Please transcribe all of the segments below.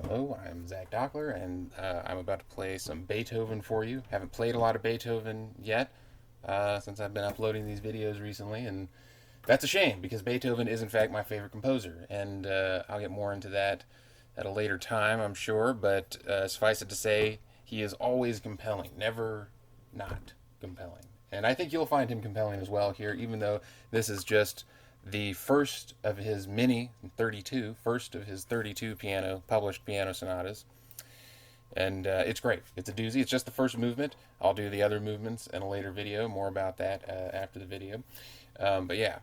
Hello, I'm Zach Dockler, and I'm about to play some Beethoven for you. Haven't played a lot of Beethoven yet since I've been uploading these videos recently, and that's a shame because Beethoven is, in fact, my favorite composer, and I'll get more into that at a later time, I'm sure, but suffice it to say, he is always compelling, never not compelling. And I think you'll find him compelling as well here, even though this is just the first of his many 32, first of his 32 published piano sonatas. And it's great. It's a doozy. It's just the first movement. I'll do the other movements in a later video. More about that after the video. But yeah,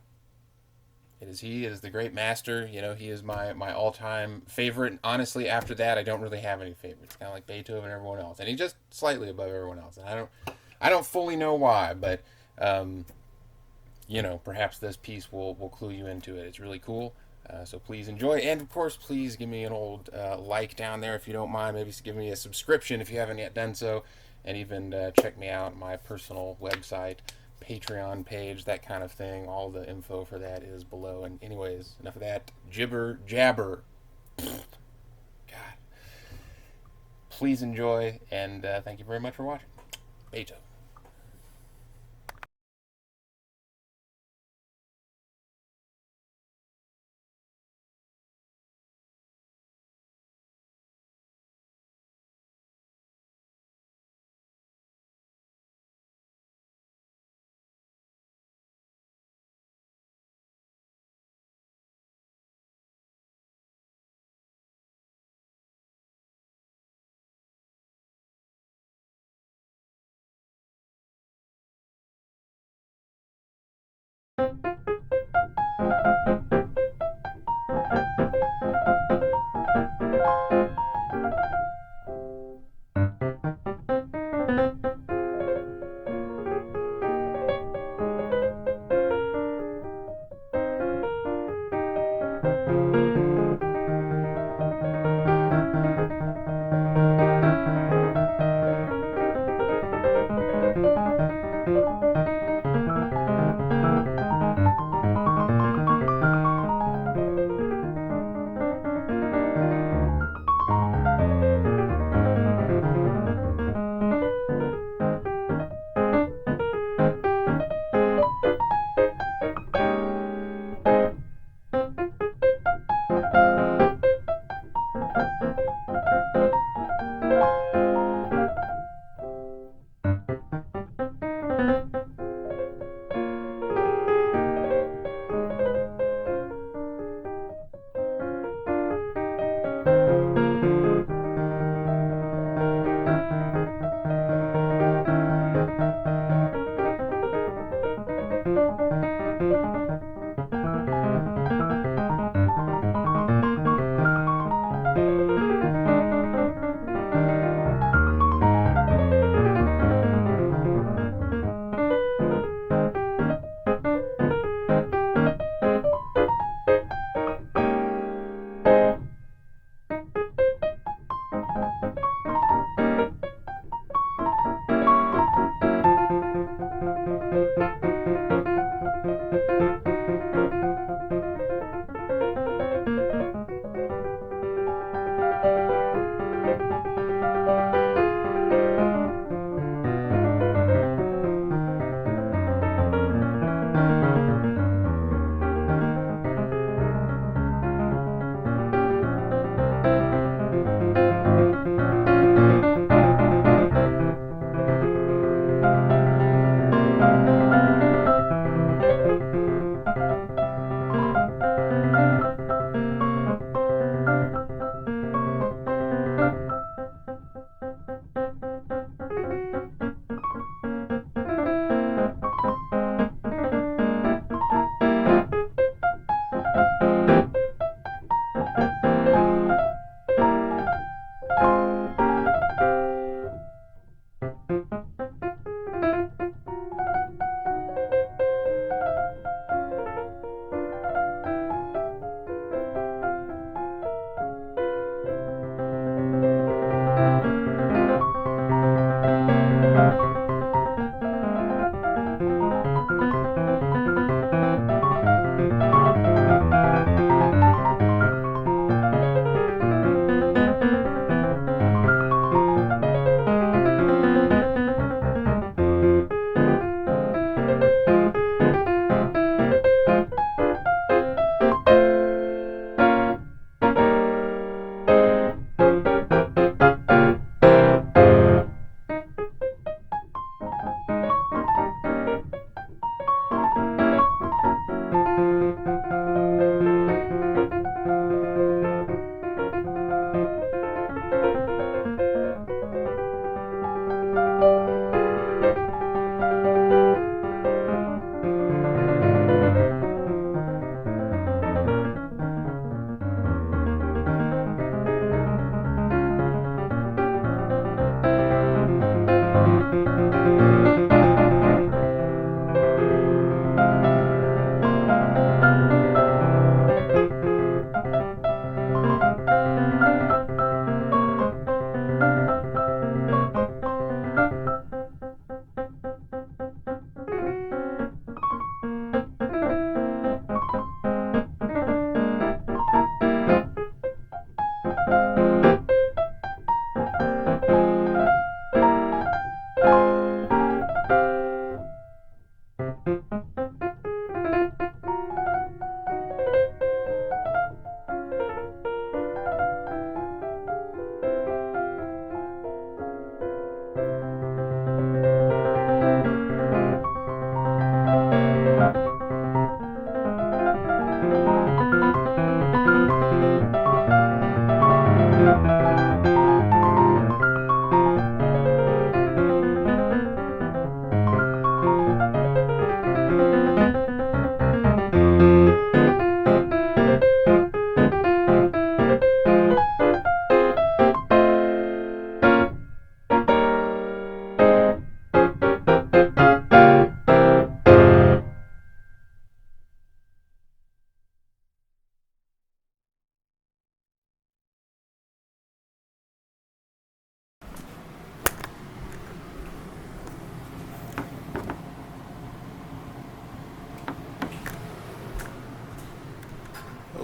it is he. It is the great master. You know, he is my all time favorite. And honestly, after that, I don't really have any favorites. Kind of like Beethoven and everyone else, and he's just slightly above everyone else. And I don't fully know why, but um, perhaps this piece will clue you into it. It's really cool. So please enjoy, and of course, please give me an old like down there if you don't mind. Maybe give me a subscription if you haven't yet done so, and even check me out on my personal website, Patreon page, that kind of thing. All the info for that is below. And anyways, enough of that jibber jabber. God, please enjoy, and thank you very much for watching. Beethoven.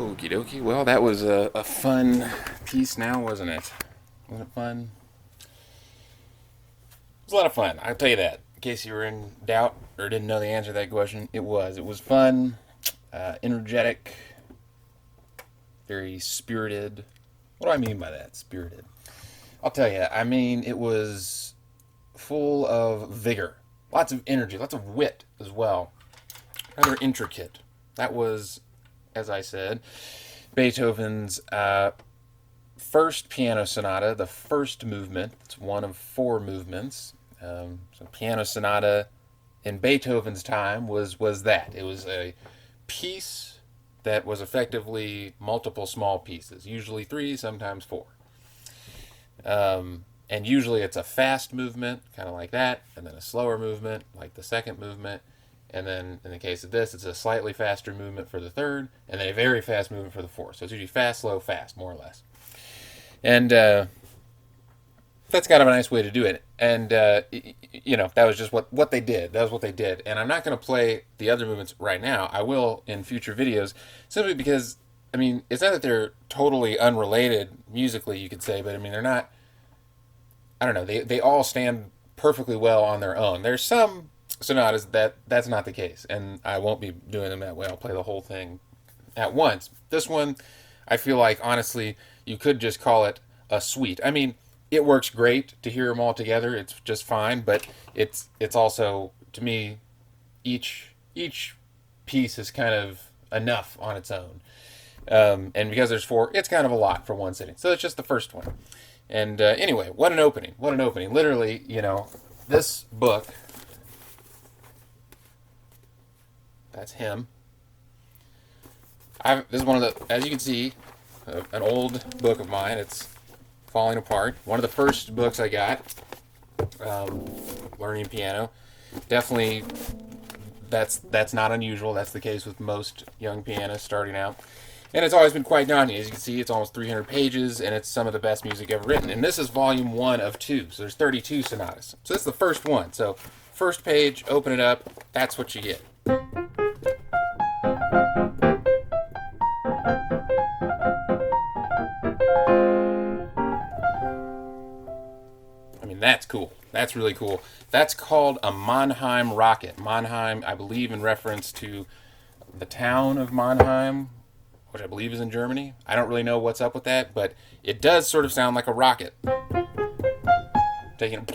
Okie dokie. Well, that was a fun piece now, wasn't it? Wasn't it fun? It was a lot of fun, I'll tell you that. In case you were in doubt or didn't know the answer to that question, it was. It was fun, energetic, very spirited. What do I mean by that, spirited? I'll tell you, I mean, it was full of vigor, lots of energy, lots of wit as well. Rather intricate. That was, as I said, Beethoven's first piano sonata, the first movement. It's one of four movements. So piano sonata in Beethoven's time was that. It was a piece that was effectively multiple small pieces, usually three, sometimes four. And usually it's a fast movement, kind of like that, and then a slower movement, like the second movement, and then in the case of this, it's a slightly faster movement for the third, and then a very fast movement for the fourth. So it's usually fast, slow, fast, more or less. And that's kind of a nice way to do it. And that was just what they did. That was what they did. And I'm not going to play the other movements right now. I will in future videos, simply because I mean it's not that they're totally unrelated musically, you could say, but I mean they're not. I don't know. They all stand perfectly well on their own. There's some sonatas that's not the case, and I won't be doing them that way. I'll play the whole thing at once. This one, I feel like honestly, you could just call it a suite. I mean, it works great to hear them all together. It's just fine, but it's also, to me, each piece is kind of enough on its own. And because there's four, it's kind of a lot for one sitting. So it's just the first one. And anyway, what an opening! What an opening! Literally, this book. That's him. This is one of the, as you can see, an old book of mine. It's falling apart. One of the first books I got, learning piano. Definitely, that's not unusual. That's the case with most young pianists starting out. And it's always been quite daunting. As you can see, it's almost 300 pages, and it's some of the best music ever written. And this is volume 1 of 2, so there's 32 sonatas. So this is the first one. So first page, open it up, that's what you get. I mean, that's cool. That's really cool. That's called a Mannheim rocket. Mannheim, I believe, in reference to the town of Mannheim, which I believe is in Germany. I don't really know what's up with that, but it does sort of sound like a rocket. Taking,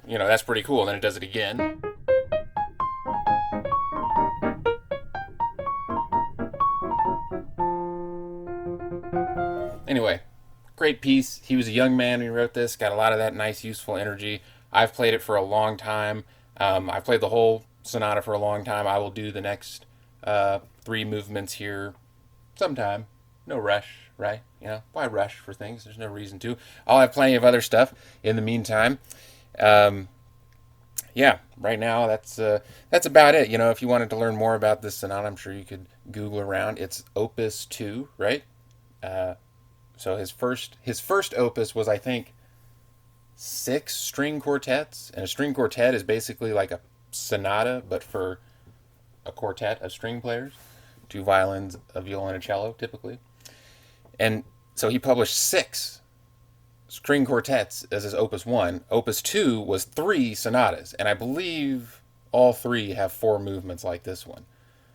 that's pretty cool. And then it does it again. Anyway, great piece. He was a young man when he wrote this. Got a lot of that nice, useful energy. I've played it for a long time. I've played the whole sonata for a long time. I will do the next 3 movements here sometime. No rush, right? Why rush for things? There's no reason to. I'll have plenty of other stuff in the meantime. Right now that's about it. If you wanted to learn more about this sonata, I'm sure you could Google around. It's Op.2, right? So his first opus was, I think, 6 string quartets, and a string quartet is basically like a sonata, but for a quartet of string players, 2 violins, a viola, and a cello, typically. And so he published 6 string quartets as his Opus 1. Opus 2 was 3 sonatas, and I believe all 3 have 4 movements like this one.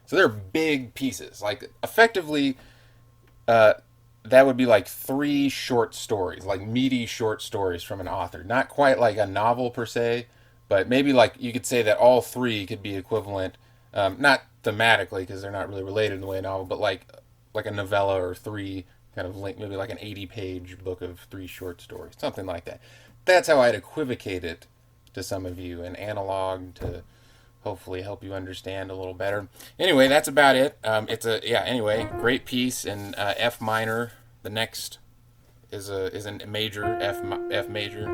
So they're big pieces. Like, effectively, that would be like 3 short stories, like meaty short stories from an author. Not quite like a novel per se, but maybe like you could say that all 3 could be equivalent, not thematically because they're not really related in the way a novel, but like a novella or 3 kind of link, maybe like an 80-page book of 3 short stories, something like that. That's how I'd equivocate it to some of you, an analog to hopefully help you understand a little better. Anyway, that's about it. Anyway, great piece in F minor. The next is a major, F major.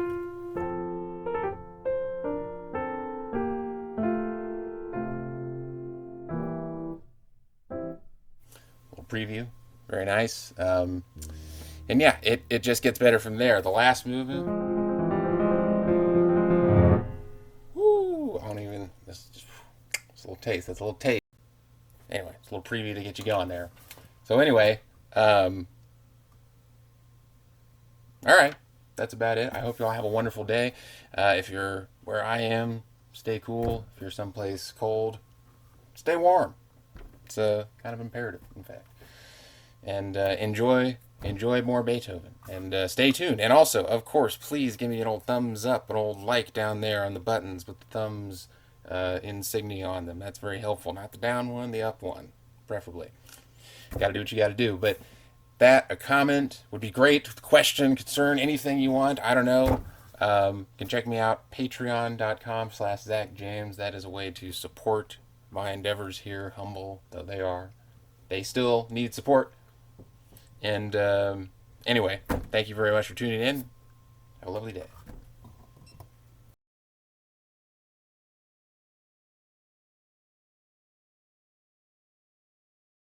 Little preview, very nice. And yeah, it just gets better from there. The last movement. Woo! I don't even. This It's a little taste. That's a little taste. Anyway, it's a little preview to get you going there. So anyway, all right, that's about it. I hope you all have a wonderful day. If you're where I am, stay cool. If you're someplace cold, stay warm. It's kind of imperative, in fact. And enjoy more Beethoven. And stay tuned. And also, of course, please give me an old thumbs up, an old like down there on the buttons with the thumbs insignia on them. That's very helpful. Not the down one, the up one, preferably. Got to do what you got to do. But a comment would be great. Question, concern, anything you want. I don't know. You can check me out, patreon.com/Zach James. That is a way to support my endeavors here, humble though they are. They still need support. And anyway, thank you very much for tuning in. Have a lovely day.